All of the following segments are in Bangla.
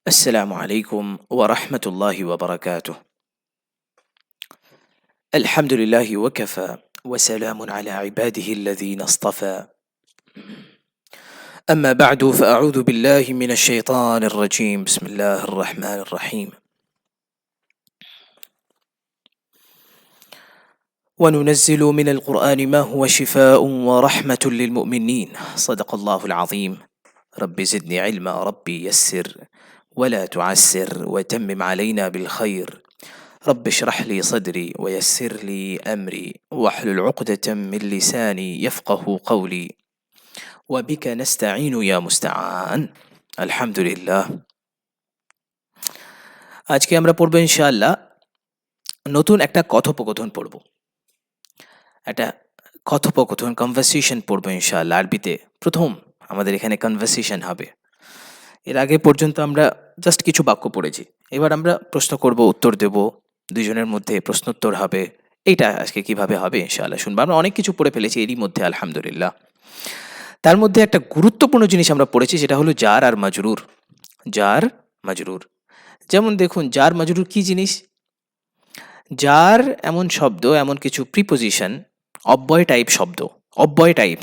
السلام عليكم ورحمة الله وبركاته. الحمد لله وكفى وسلام على عباده الذين اصطفى. أما بعد فأعوذ بالله من الشيطان الرجيم. بسم الله الرحمن الرحيم. وننزل من القرآن ما هو شفاء ورحمة للمؤمنين. صدق الله العظيم. رب زدني علما ربي يسر ولا تعسر وتمم علينا بالخير. رب اشرح لي صدري ويسر لي أمري واحلل عقدة من لساني يفقه قولي وبك نستعين يا مستعان. الحمد لله. আজকে আমরা পড়ব ইনশাআল্লাহ নতুন একটা কথোপকথন পড়ব, একটা কথোপকথন কনভারসেশন পড়ব ইনশাআল্লাহ আরবিতে। প্রথম আমাদের এখানে কনভারসেশন হবে। এর আগে পর্যন্ত আমরা জাস্ট কিছু বাক্য পড়েছি, এবার আমরা প্রশ্ন করব, উত্তর দেব, দুজনের মধ্যে প্রশ্নোত্তর হবে। এইটা আজকে কিভাবে হবে ইনশাআল্লাহ শুনবো। আমরা অনেক কিছু পড়ে ফেলেছি এরই মধ্যে আলহামদুলিল্লাহ। তার মধ্যে একটা গুরুত্বপূর্ণ জিনিস আমরা পড়েছি, সেটা হলো জার আর মাজরুর। জার মাজরুর, যেমন দেখুন জার মাজরুর কি জিনিস। জার এমন শব্দ, এমন কিছু প্রিপোজিশন, অব্যয় টাইপ শব্দ, অব্যয় টাইপ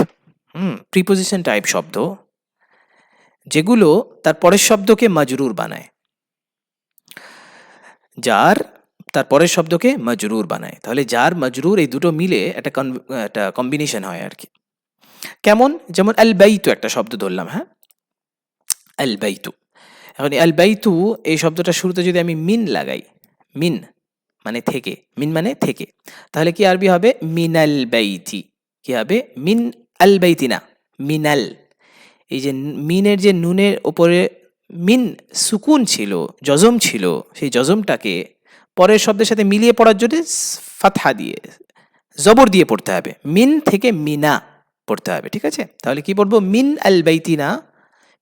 প্রিপোজিশন টাইপ শব্দ, যেগুলো তার পরের শব্দকে মাজরুর বানায়। জার তার পরের শব্দকে মাজরুর বানায়। তাহলে জার মাজরুর এই দুটো মিলে একটা কম্বিনেশন হয় আর কি। কেমন? যেমন আল বাইতু একটা শব্দ ধরলাম, হ্যাঁ, আল বাইতু। এখন আল বাইতু এই শব্দটা শুরুতে যদি আমি মিন লাগাই, মিন মানে থেকে, মিন মানে থেকে, তাহলে কি আরবি হবে? মিনাল বাইতি। কি হবে? মিন আল বাইতি না, মিনাল। এই যে মিনের যে নুনের ওপরে মিন সুকুন ছিল, জজম ছিল, সেই জজমটাকে পরের শব্দের সাথে মিলিয়ে পড়ার জন্য ফাতহা দিয়ে, জবর দিয়ে পড়তে হবে। মিন থেকে মিনা পড়তে হবে, ঠিক আছে? তাহলে কি পড়বো? মিন আল বাইতি না,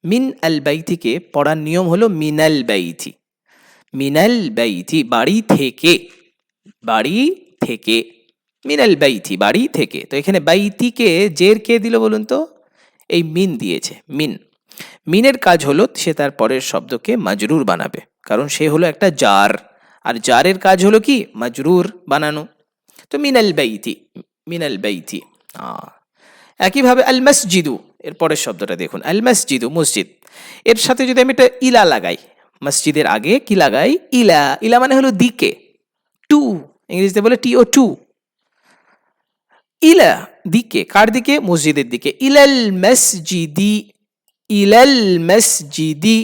মিন আল বাইতিকে পড়ার নিয়ম হলো মিনাল বাইতি। মিনাল বাইতি বাড়ি থেকে, বাড়ি থেকে, মিনাল বাইতি বাড়ি থেকে। তো এখানে বাইতিকে জের কে দিল বলুন তো? এই মিন দিয়েছে, মিন। মিনের কাজ হলো সে তার পরের শব্দকে মাজরুর বানাবে, কারণ সে হলো একটা জার, আর জারের কাজ হলো কি? মাজরুর বানানো। তো মিনাল বাইতি, মিনাল বাইতি। একইভাবে আল মসজিদু, এর পরের শব্দটা দেখুন, আল মসজিদু মসজিদ। এর সাথে যদি আমি একটা ইলা লাগাই, মসজিদের আগে কি লাগাই? ইলা। ইলা মানে হলো দিকে, টু, ইংরেজিতে বলে টি ও টু। ইলা দিকে, কার দিকে? মসজিদের দিকে। ইলাল মসজিদি, ইলাল মসজিদি,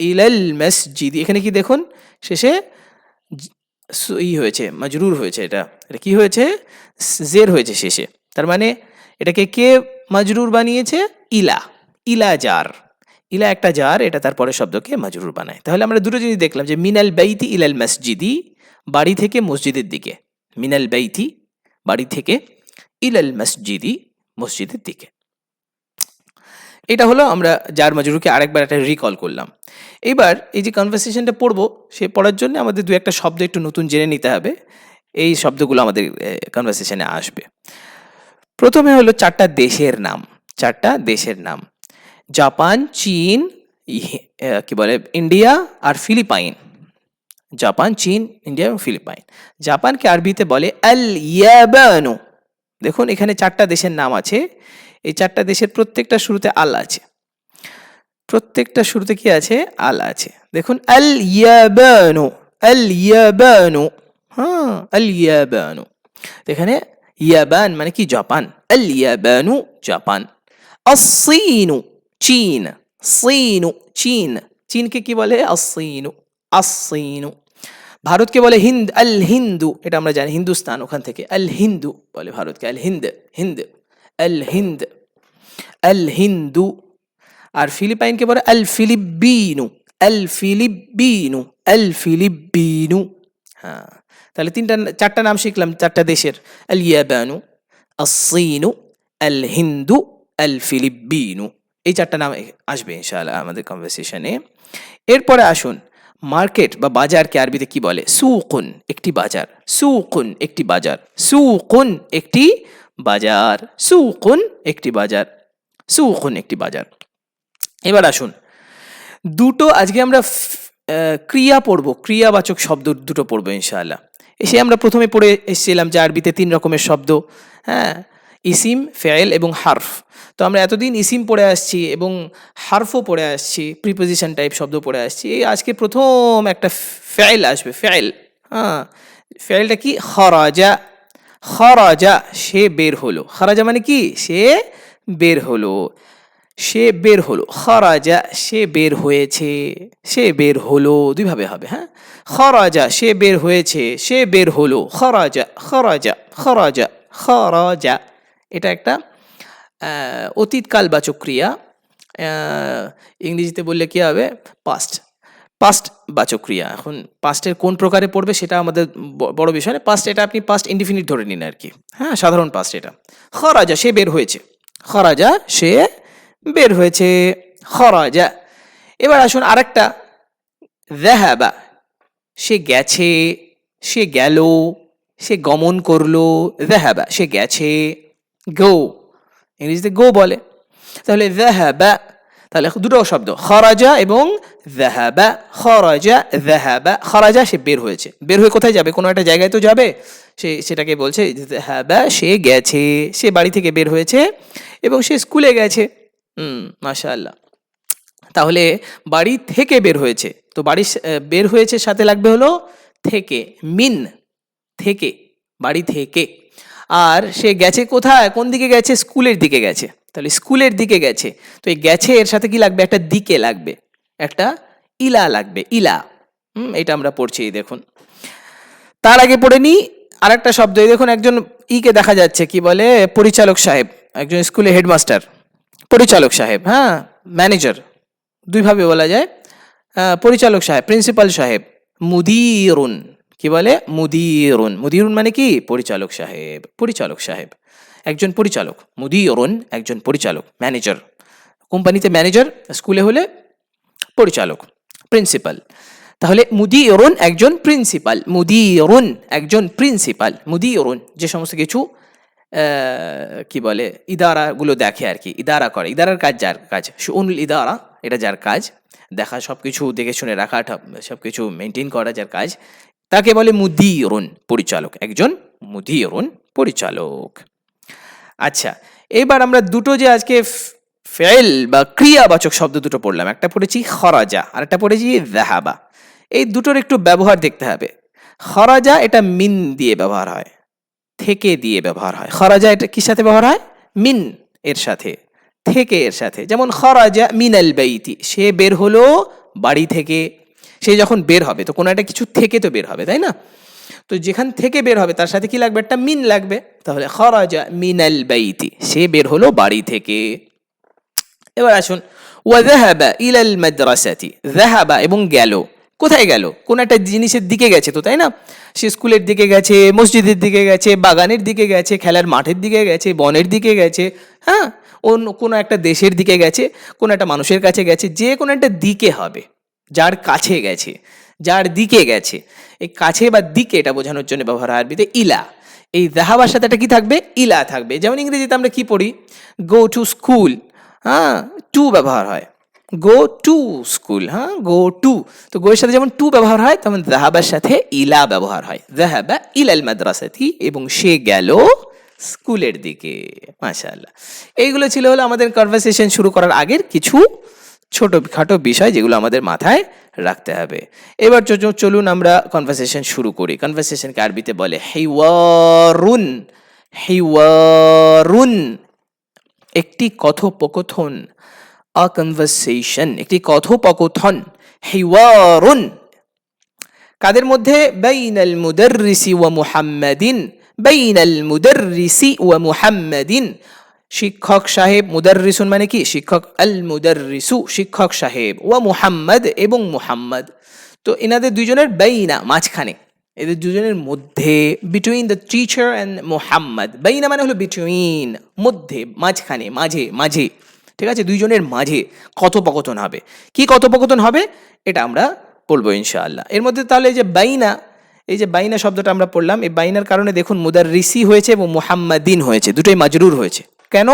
ইলাল মসজিদি। এখানে কি দেখুন, শেষে ই হয়েছে, মাজরুর হয়েছে। এটা এটা কি হয়েছে? জের হয়েছে শেষে। তার মানে এটাকে কে মাজরুর বানিয়েছে? ইলা। ইলা জার, ইলা একটা জার, এটা তার পরের শব্দকে মাজরুর বানায়। তাহলে আমরা দুটো জিনিস দেখলাম, যে মিনাল বাইতি ইলাল মসজিদি, বাড়ি থেকে মসজিদের দিকে। মিনাল বাইতি বাড়ি থেকে, ইলাল মসজিদি মসজিদের দিকে। এটা হলো আমরা জার মাজরুরকে আরেকবার একটা রিকল করলাম। এবার এই যে কনভারসেশনটা পড়বো, সে পড়ার জন্য আমাদের দু একটা শব্দ একটু নতুন জেনে নিতে হবে। এই শব্দগুলো আমাদের কনভারসেশনে আসবে। প্রথমে হলো চারটা দেশের নাম, চারটা দেশের নাম। জাপান, চীন, কি বলে, ইন্ডিয়া আর ফিলিপাইন। জাপান, চীন, ইন্ডিয়া এবং ফিলিপাইন। জাপানকে আরবিতে বলে আল ইয়াবানু। দেখুন এখানে চারটা দেশের নাম আছে। এই চারটা দেশের প্রত্যেকটা শুরুতে আল আছে, প্রত্যেকটা শুরুতে কি আছে? আল আছে। দেখুন আল ইয়াবানু, আল ইয়াবানু, হ্যাঁ, আল ইয়াবানু। এখানে ইয়াবান মানে কি? জাপান। আল ইয়াবানু জাপান। আসিনু চীন, সিনু চীন। চীনকে কি বলে? আসিনু, আসিনু। ভারতকে বলে হিন্দ, আল হিন্দু। এটা আমরা জানি, হিন্দুস্তান, ওখান থেকে আল হিন্দু বলে ভারতকে, আল হিন্দ, হিন্দ, আল হিন্দ, আল হিন্দু। আর ফিলিপাইনকে বলে আল ফিলিপিনু, আল ফিলিপিনু, আল ফিলিপিনু। হ্যাঁ, তাহলে চারটা নাম শিখলাম চারটা দেশের। আল ইয়াবানু, আসিনু, আল হিন্দু, আল ফিলিপিনু। এই চারটা নাম আসবে ইনশাআল্লাহ আমাদের কনভারসেশনে। এরপরে আসুন, মার্কেট বা বাজারকে আরবিতে কি বলে? সুকুন, একটি বাজার। সুকুন একটি বাজার, সুকুন একটি বাজার, সুকুন একটি বাজার, সুকুন একটি বাজার। এবার আসুন, দুটো আজকে আমরা ক্রিয়া পড়বো, ক্রিয়াবাচক শব্দ দুটো পড়বো ইনশাআল্লাহ। এসে আমরা প্রথমে পড়ে এসেছিলাম যে আরবিতে 3 রকমের শব্দ, হ্যাঁ, ইসিম, ফেয়েল এবং হারফ। তো আমরা এতদিন ইসিম পড়ে আসছি এবং হারফও পড়ে আসছি, প্রিপোজিশন টাইপ শব্দ পড়ে আসছি। এই আজকে প্রথম একটা ফেয়েল আসবে, ফেয়েল। হ্যাঁ, ফেয়েলটা কি? খরাজা। খরাজা, সে বের হলো। খরাজা মানে কি? সে বের হলো, সে বের হলো। খরাজা, সে বের হয়েছে, সে বের হলো, দুইভাবে হবে। হ্যাঁ, খরাজা, সে বের হয়েছে, সে বের হলো। খরাজা, খরাজা, খরাজা, খরাজা। এটা একটা অতীতকালবাচক ক্রিয়া। ইংরেজিতে বললে কি হবে? পাস্ট, পাস্ট বাচক ক্রিয়া। এখন পাস্টের কোন প্রকারে পড়বে সেটা আমাদের বড় বিষয় না। পাস্ট, এটা আপনি পাস্ট ইনডিফিনিট ধরে নিন আর কি। হ্যাঁ, সাধারণ পাস্ট এটা। খরাজা, সে বের হয়েছে। খরাজা, সে বের হয়েছে। খরাজা। এবার আসুন আরেকটা, যাহাবা, সে গেছে, সে গেল, সে গমন করলো। যাহাবা, সে গেছে। গো, ইংরেজিতে গো বলে। তাহলে যাহাবা, তাহলে দুটো শব্দ, খরাজা এবং যাহাবা। খরাজা, যাহাবা। খরাজা, সে বের হয়েছে। বের হয়ে কোথায় যাবে? কোনো একটা জায়গায় তো যাবে। সেটাকে বলছে যাহাবা, সে গেছে, সে বাড়ি থেকে বের হয়েছে এবং সে স্কুলে গেছে। মাশাআল্লাহ। তাহলে বাড়ি থেকে বের হয়েছে, তো বাড়ি বের হয়েছে সাথে লাগবে হলো থেকে, মিন, থেকে, বাড়ি থেকে। আর সে গেছে কোথায়? কোন দিকে গেছে? স্কুলের দিকে গেছে। তাহলে স্কুলের দিকে গেছে, তো এই গেছে এর সাথে কি লাগবে? একটা দিকে লাগবে, একটা ইলা লাগবে, ইলা। এটা আমরা পড়ছি, দেখুন। তার আগে পড়ে নি আরেকটা শব্দ। এই দেখুন, একজন ইকে দেখা যাচ্ছে, কি বলে? পরিচালক সাহেব, একজন স্কুলে হেডমাস্টার, পরিচালক সাহেব। হ্যাঁ, ম্যানেজার, দুইভাবে বলা যায়। পরিচালক সাহেব, প্রিন্সিপাল সাহেব। মুদিরুন, কি বলে? মুদিরুন। মুদিরুন মানে কি? পরিচালক সাহেব, পরিচালক সাহেব, একজন পরিচালক। মুদিরুন, একজন পরিচালক, ম্যানেজার। কোম্পানিতে ম্যানেজার, স্কুলে হলে পরিচালক, প্রিন্সিপাল। তাহলে মুদিরুন একজন প্রিন্সিপাল, মুদিরুন একজন প্রিন্সিপাল। মুদিরুন যে সমস্ত কিছু কি বলে, ইদারাগুলো দেখে আর কি, ইদারা করে। ইদারার কাজ, যার কাজ শুনুল ইদারা, এটা যার কাজ, দেখা, সব কিছু দেখে শুনে রাখা, সব কিছু মেনটেন করা যার কাজ, তাকে বলে মুদিরুন, পরিচালক। একজন মুদিরুন, পরিচালক। আচ্ছা, এবার আমরা দুটো যে আজকে ফেল বা ক্রিয়াবাচক শব্দ দুটো পড়লাম, একটা পড়েছি খরাজা আর একটা পড়েছি যাহাবা। এই দুটোর একটু ব্যবহার দেখতে হবে। খরাজা, এটা মিন দিয়ে ব্যবহার হয়, থেকে দিয়ে ব্যবহার হয়। খরাজা এটা কির সাথে ব্যবহার হয়? মিন এর সাথে, থেকে এর সাথে। যেমন খরাজা মিনাল বাইতি, সে বের হলো বাড়ি থেকে। সে যখন বের হবে তো কোনো একটা কিছু থেকে তো বের হবে, তাই না? তো যেখান থেকে বের হবে তার সাথে কি লাগবে? একটা মিন লাগবে। তাহলে খরাজা মিনাল বাইতি, সে বের হলো বাড়ি থেকে। এবার আসুন, ওয়া যাহাবা ইলাল মাদ্রাসাতি। যাহাবা এবং গেল, কোথায় গেল? কোন একটা জিনিসের দিকে গেছে তো, তাই না? সে স্কুলের দিকে গেছে, মসজিদের দিকে গেছে, বাগানের দিকে গেছে, খেলার মাঠের দিকে গেছে, বনের দিকে গেছে। হ্যাঁ, অন্য কোনো একটা দেশের দিকে গেছে, কোনো একটা মানুষের কাছে গেছে, যে কোনো একটা দিকে হবে, যার কাছে গেছে, যার দিকে গেছে। এই কাছে বা দিকে এটা বোঝানোর জন্য ব্যবহার হয় আরবিতে ইলা। এই যাহাবার সাথে একটা কি থাকবে? ইলা থাকবে। যেমন ইংরেজিতে আমরা কি পড়ি? গো টু স্কুল, হ্যাঁ, টু ব্যবহার হয়। গো টু স্কুল, হ্যাঁ, গো টু। তো গো এর সাথে যেমন টু ব্যবহার হয়, তেমন যাহাবার সাথে ইলা ব্যবহার হয়। যাহাবা ইলাল মাদ্রাসাতি, এবং সে গেল স্কুলের দিকে। মাশাআল্লাহ। এইগুলো ছিল হলো আমাদের কনভারসেশন শুরু করার আগের কিছু ছোটখাটো বিষয়, যেগুলো আমাদের মাথায় রাখতে হবে। এবার চলুন আমরা কনভারসেশন শুরু করি। কনভারসেশনকে আরবিতে বলে হিওয়ারুন। হিওয়ারুন, একটি কথোপকথন। আ কনভারসেশন, একটি কথোপকথন। হিওয়ারুন কাদের মধ্যে? বাইনাল মুদাররিসি ওয়া মুহাম্মাদিন। বাইনাল মুদাররিসি ওয়া মুহাম্মাদিন, শিক্ষক সাহেব। মুদাররিসুন মানে কি? শিক্ষক। আল মুদাররিসু, শিক্ষক সাহেব। ওয়া মুহাম্মদ, এবং মুহাম্মদ। তো এনাদের দুইজনের বাইনা, মাঝখানে, এদের দুজনের মধ্যে, between the teacher and Muhammad. বাইনা মানে হলো বিটুইন, মধ্যে, মাঝখানে, মাঝে, মাঝে, ঠিক আছে? দুইজনের মাঝে কথোপকথন হবে। কি কথোপকথন হবে এটা আমরা বলবো ইনশাআল্লাহ। এর মধ্যে তাহলে এই যে বাইনা, এই যে বাইনা শব্দটা আমরা পড়লাম, এই বাইনার কারণে দেখুন মুদাররিসি হয়েছে এবং মুহাম্মাদিন হয়েছে, দুটোই মাজরুর হয়েছে। কেন?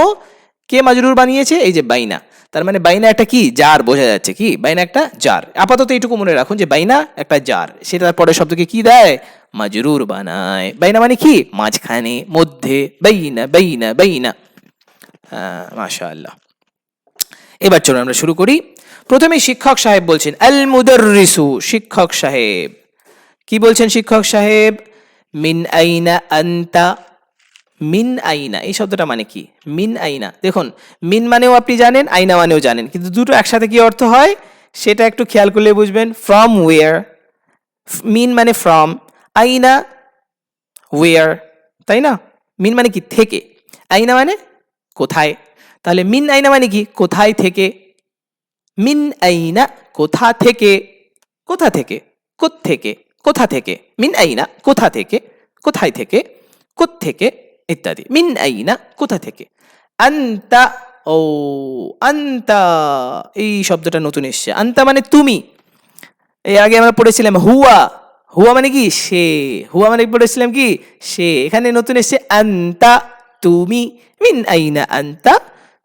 কে মাজরুর বানিয়েছে? এই যে বাইনা। তার মানে বাইনা একটা কি জার, বোঝা যাচ্ছে কি বাইনা একটা জার। আপাতত এইটুকু মনে রাখুন যে বাইনা একটা জার, সেটা পরের শব্দকে কি দেয়, মাজরুর বানায়। বাইনা মানে কি মাঝখানে, মধ্যে, বাইনা বাইনা বাইনা। হ্যাঁ, মাশাআল্লাহ। এবার চলুন আমরা শুরু করি। প্রথমে শিক্ষক সাহেব বলছেন, আল মুদাররিসু, শিক্ষক সাহেব। কি বলছেন শিক্ষক সাহেব, মিন আইনা আনতা। মিন আইনা এই শব্দটা মানে কি, মিন আইনা। দেখুন মিন মানেও আপনি জানেন, আইনা মানেও জানেন, কিন্তু দুটো একসাথে কি অর্থ হয় সেটা একটু খেয়াল করলে বুঝবেন। ফ্রম ওয়েয়ার, মিন মানে ফ্রম, আইনা ওয়েয়ার, তাই না? মিন মানে কি থেকে, আইনা মানে কোথায়। তাহলে মিন আইনা মানে কি কোথায় থেকে। মিন আইনা কোথা থেকে, কোথা থেকে, কোত্থেকে, কোথা থেকে। মিন আইনা কোথা থেকে, কোথায় থেকে, কোত্থেকে ইত্যাদি। মিন আইনা কোথা থেকে। আন্তা, ও আন্তা এই শব্দটা নতুন এসছে। আন্তা মানে তুমি। এর আগে আমরা পড়েছিলাম হুয়া, হুয়া মানে কি সে, হুয়া মানে পড়েছিলাম কি সে। এখানে নতুন এসছে আন্তা তুমি। মিন আইনা আন্তা,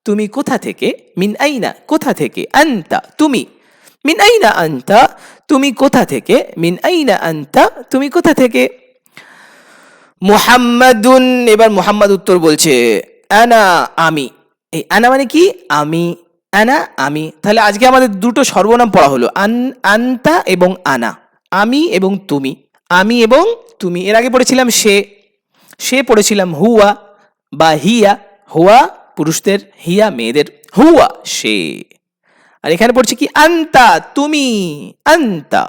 তুমি কোথা থেকে। মিন আইনা কোথা থেকে, আন্তা তুমি। মিন আইনা আন্তা, তুমি কোথা থেকে। মিন আইনা আন্তা, তুমি কোথা থেকে। মুহাম্মাদুন, এবার মুহাম্মদ উত্তর বলছে, আনা আমি। এই আনা মানে কি আমি, আনা আমি। তাহলে আজকে আমাদের দুটো সর্বনাম পড়া হলো, আন্তা এবং আনা, আমি এবং তুমি। আমি এবং তুমি। এর আগে পড়েছিলাম সে, সে পড়েছিলাম হুয়া বা হিয়া। হুয়া পুরুষদের, হিয়া মেয়েদের। হুয়া সে। আর এখানে পড়ছি কি আন্তা তুমি, আন্তা।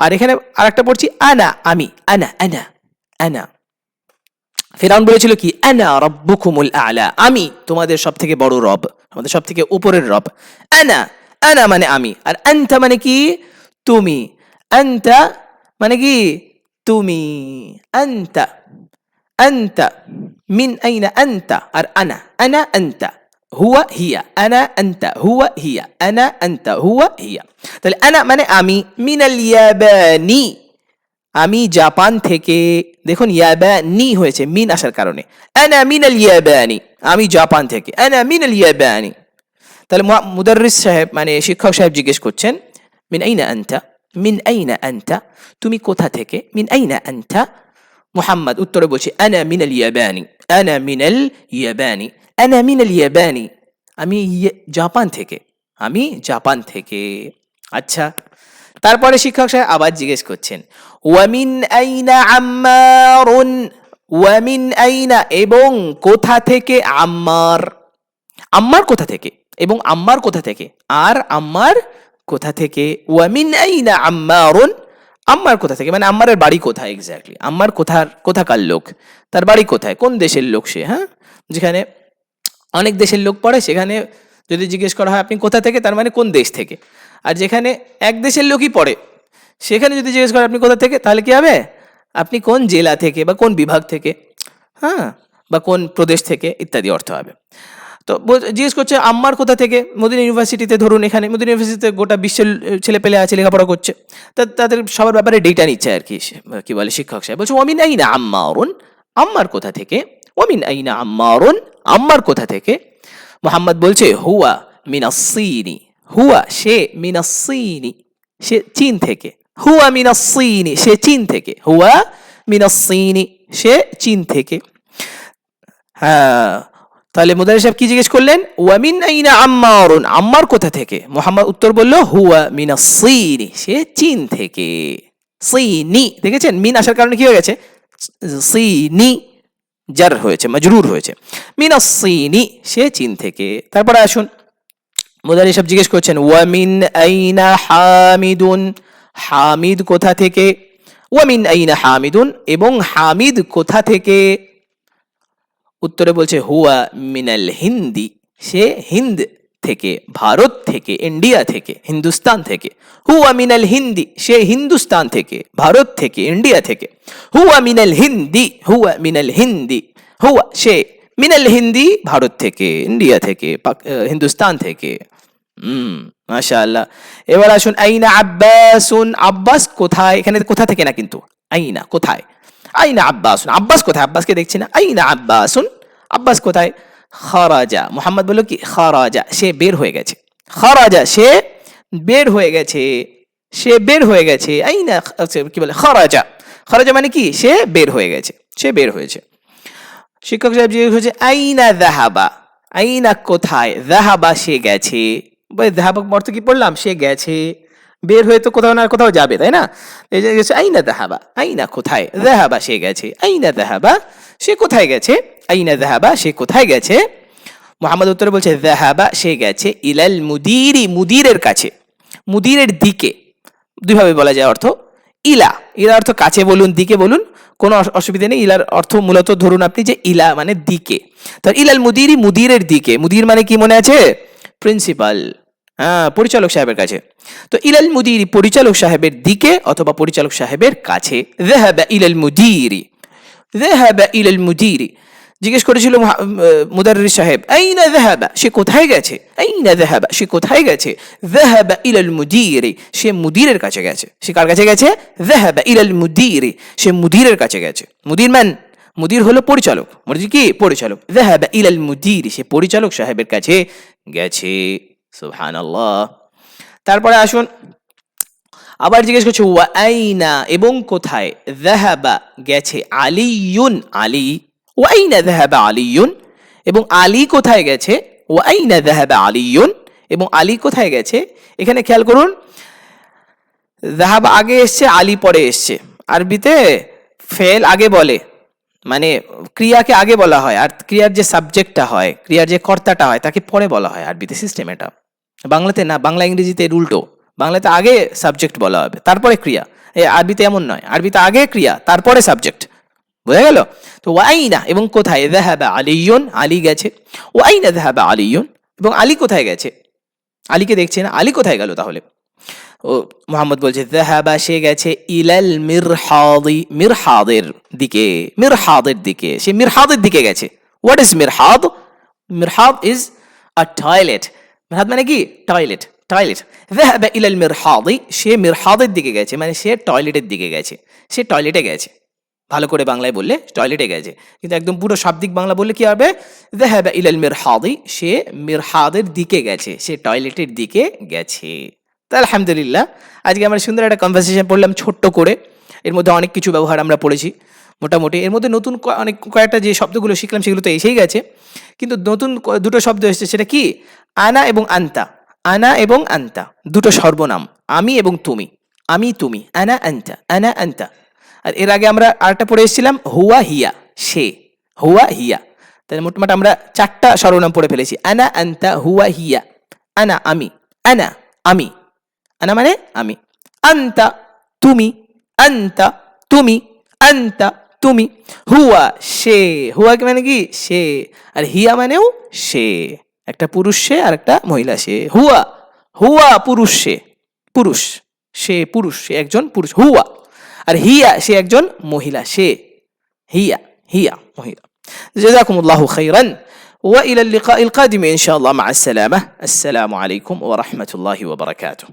আর এখানে আরেকটা পড়ছি আনা আমি, আনা আনা আনা। ফিরআউন বলেছিল কি আনা রাব্বুকুমুল আ'লা, আমি তোমাদের সব থেকে বড় রব, আমাদের সব থেকে উপরের রব। আনা, আনা মানে আমি। আর আনতা মানে কি তুমি, আনতা মানে কি তুমি, আনতা আনতা। মিন আইনা আনতা, আর আনা, আনা আনতা, হুয়া হিয়া, আনা আনতা হুয়া হিয়া, আনা আনতা হুয়া হিয়া। তাহলে আনা মানে আমি, মিনাল ইয়াবানি আমি জাপান থেকে। দেখুন ইয়াবানি হয়েছে মিন আসার কারণে। আনা মিনাল ইয়াবানি, আমি জাপান থেকে। আনা মিনাল ইয়াবানি। তাহলে মুদাররিস সাহেব মানে শিক্ষক সাহেব জিজ্ঞেস করছেন, মিন আইনা আনতা, মিন আইনা আনতা, তুমি কোথা থেকে। মিন আইনা আনতা। মুহাম্মদ উত্তরে বলছে আনা মিনাল ইয়াবানি, আনা মিনাল ইয়াবানি, আনা মিনাল ইয়াবানি, আমি জাপান থেকে, আমি জাপান থেকে। আচ্ছা, তারপরে শিক্ষক সাহেব আবার জিজ্ঞেস করছেন, ওয়ামিন আইনা আম্মারুন, ওয়ামিন আইনা এবং কোথা থেকে, আম্মার, আম্মার কোথা থেকে, এবং আম্মার কোথা থেকে, আর আম্মার কোথা থেকে। ওয়ামিন আইনা আম্মারুন, আম্মার কোথা থেকে মানে আম্মারের বাড়ি কোথায় এক্স্যাক্টলি, আম্মার কোথাকার লোক, তার বাড়ি কোথায়, কোন দেশের লোক সে। হ্যাঁ, যেখানে অনেক দেশের লোক পড়ে সেখানে যদি জিজ্ঞেস করা হয় আপনি কোথা থেকে, তার মানে কোন দেশ থেকে। আর যেখানে এক দেশের লোকই পড়ে সেখানে যদি জিজ্ঞেস করেন আপনি কোথা থেকে, তাহলে কি হবে, আপনি কোন জেলা থেকে বা কোন বিভাগ থেকে, হ্যাঁ, বা কোন প্রদেশ থেকে ইত্যাদি অর্থ হবে। তো জিজ্ঞেস করছে আম্মার কোথা থেকে। মদিনা ইউনিভার্সিটিতে, ধরুন এখানে মদিনা ইউনিভার্সিটিতে গোটা বিশ্বের ছেলেপেলে আছে, লেখাপড়া করছে, তাদের সবার ব্যাপারে ডেটা নিচ্ছে আর কি। কি বলে শিক্ষক সাহেব বলছে ওয়ামিন আইনা আম্মারুন, আম্মার কোথা থেকে। ওয়ামিন আইনা আম্মারুন, আম্মার কোথা থেকে। মুহাম্মদ বলছে হুয়া মিনাস-সিনি, হুয়া সে, মিনাস-সিনি সে চীন থেকে। হুয়া মিনাস-সিনি সে চীন থেকে। হুয়া মিনাস-সিনি সে চীন থেকে। হ্যাঁ, তাহলে মুদারিস সাহেব কি জিজ্ঞেস করলেন, ওয়ামিন আইনা আম্মারুন, আম্মার কোথা থেকে। মুহাম্মদ উত্তর বলল হুয়া মিনাস-সিনি সে চীন থেকে। সিনি দেখেছেন মিন আসার কারণে কি হয়ে গেছে, সিনি জার হয়েছে, মাজরুর হয়েছে। মিনাস-সিনি সে চীন থেকে। তারপরে আসুন, মুদারিস সাহেব জিজ্ঞেস করছেন ওয়ামিন আইনা হামিদুন, হামিদ কোথা থেকে। ওয়ামিন আইনা হামিদুন, এবং হামিদ কোথা থেকে। উত্তরে বলছে হুয়া মিনাল হিন্দি, সে হিন্দ থেকে, ভারত থেকে, ইন্ডিয়া থেকে, হিন্দুস্তান থেকে। হুয়া মিনাল হিন্দি সে হিন্দুস্তান থেকে, ভারত থেকে, ইন্ডিয়া থেকে। হুয়া মিনাল হিন্দি, হুয়া মিনাল হিন্দি, হুয়া সে, মিনাল হিন্দি ভারত থেকে, ইন্ডিয়া থেকে, হিন্দুস্তান থেকে। মাশাআল্লাহ। এবার আসুন আইনা আব্বাসুন, আব্বাস কোথায়। এখানে কোথা থেকে না কিন্তু, আইনা কোথায়। আইনা আব্বাসুন, আব্বাস কোথায়, আব্বাসকে দেখছি না। আইনা আব্বাসুন, আব্বাস কোথায়। খারাজা, মুহাম্মদ বলল কি খারাজা সে বের হয়ে গেছে, খরাজা সে বের হয়ে গেছে, সে বের হয়ে গেছে। আইনা কি বলে, খরাজা, খরাজা মানে কি সে বের হয়ে গেছে, সে বের হয়েছে। শিক্ষক সাহেব জিজ্ঞেস করছে আইনা যাহাবা, আইনা কোথায়, যাহাবা সে গেছে। যাহাবা অর্থ কি পড়লাম, সে গেছে, বের হয়ে তো কোথাও না কোথাও যাবে, তাই না? এই যে আইনা যাহাবা, আইনা কোথায়, যাহাবা সে গেছে, আইনা যাহাবা সে কোথায় গেছে, আইনা যাহাবা সে কোথায় গেছে। মোহাম্মদ উত্তরে বলছে যাহাবা সে গেছে ইলাল মুদিরি, মুদিরের কাছে, মুদিরের দিকে। দুইভাবে বলা যায় অর্থ। ইলা, ইলা অর্থ কাছে বলুন, দিকে বলুন, কোনো অসুবিধা নেই। ইলার অর্থ মূলত ধরুন আপনি যে ইলা মানে দিকে, তো ইলাল মুদিরি মুদিরের দিকে। মুদির মানে কি মনে আছে? প্রিন্সিপাল, হ্যাঁ, পরিচালক সাহেবের কাছে। তো ইলাল মুদিরি পরিচালক সাহেবের দিকে অথবা পরিচালক সাহেবের কাছে। যাহাবা ইলাল মুদিরি, যাহাবা ইলাল মুদিরি। জিজ্ঞেস করেছিল মুদাররিস সাহেব আইনা যাহাবা সে কোথায় গেছে, আইনা যাহাবা সে কোথায় গেছে। যাহাবা ইলাল মুদিরি সে মুদিরের কাছে গেছে। সে কার কাছে গেছে? যাহাবা ইলাল মুদিরি সে মুদিরের কাছে গেছে। মুদির মান, মুদির হলো পরিচালক, মুদির কি পরিচালক। যাহাবা ইলাল মুদিরি সে পরিচালক সাহেবের কাছে গেছে। সুবহানাল্লাহ। তারপরে আসুন আবার জিজ্ঞেস করছে ওয়া আইনা এবং কোথায়, যাহাবা গেছে, আলিয়ুন আলী, ওয়া আইনা যাহাবা আলিয়ুন এবং আলী কোথায় গেছে, ওয়া আইনা যাহাবা আলিয়ুন এবং আলী কোথায় গেছে। এখানে খেয়াল করুন, যাহাবা আগে এসছে, আলী পরে এসছে। আরবিতে ফেল আগে বলে, মানে ক্রিয়াকে আগে বলা হয়, আর ক্রিয়ার যে সাবজেক্টটা হয়, ক্রিয়ার যে কর্তাটা হয় তাকে পরে বলা হয়। আরবিতে সিস্টেম এটা, বাংলাতে না, বাংলা ইংরেজিতে এর উল্টো। বাংলাতে আগে সাবজেক্ট বলা হবে তারপরে ক্রিয়া, আরবিতে এমন নয়, আরবিতে আগে ক্রিয়া তারপরে সাবজেক্ট। বোঝা গেল? তো ওয়াইনা এবং কোথায়, যাহাবা আলিয়ুন আলী গেছে, ওয়াইনা যাহাবা আলিয়ুন এবং আলী কোথায় গেছে, আলীকে দেখছে না, আলী কোথায় গেল তাহলে? ও মোহাম্মদ বলছে যাহাবা সে গেছে ইলাল মিরহাদি, মিরহাদের দিকে, মিরহাদের দিকে, সে মিরহাদের দিকে গেছে। হোয়াট ইজ মিরহাদ? মিরহাদ ইজ আ টয়লেট। মিরহাদ মানে কি? Toilet, toilet. যাহাবা ইলাল মিরহাদি সে মিরহাদের দিকে গেছে, মানে সে টয়লেটের দিকে গেছে, সে টয়লেটে গেছে। ভালো করে বাংলায় বললে টয়লেটে গেছে, কিন্তু একদম পুরো শাব্দিক বাংলা বললে কি হবে? যাহাবা ইলাল মিরহাদি সে মিরহাদের দিকে গেছে, সে টয়লেটের দিকে গেছে। তা আলহামদুলিল্লাহ, আজকে আমরা সুন্দর একটা কনভারসেশন পড়লাম ছোট্ট করে। এর মধ্যে অনেক কিছু ব্যবহার আমরা পড়েছি মোটামুটি। এর মধ্যে নতুন অনেক কয়েকটা যে শব্দগুলো শিখলাম সেগুলো তো এসেই গেছে, কিন্তু নতুন দুটো শব্দ এসেছে, সেটা কি? আনা এবং আন্তা। আনা এবং আন্তা দুটো সর্বনাম, আমি এবং তুমি, আমি তুমি, আনা আন্তা, আনা আন্তা। আর এর আগে আমরা আরেকটা পড়ে এসেছিলাম হুয়া হিয়া, সে, হুয়া হিয়া। তাহলে মোটামুটি আমরা চারটা সর্বনাম পড়ে ফেলেছি। আনা আন্তা হুয়া হিয়া। আনা আমি, আনা আমি, আনা মানে আমি, আন্তা তুমি, আন্তা তুমি, আন্তা তুমি। হুয়া সে, হুয়া মানে কি? সে। আর হিয়া মানেও সে, একটা পুরুষ সে আর একটা মহিলা সে। হুয়া, হুয়া পুরুষ সে, পুরুষ সে, পুরুষ সে একজন পুরুষ, হুয়া। আর হিয়া সে একজন মহিলা, সে, হিয়া, হিয়া মহিলা। জাযাকুমুল্লাহু খাইরান ওয়া ইলাল লিকাইল কাদিম ইনশাআল্লাহ, মা আসসালামা। আসসালামু আলাইকুম ওয়া রাহমাতুল্লাহি ওয়া বারাকাতুহু।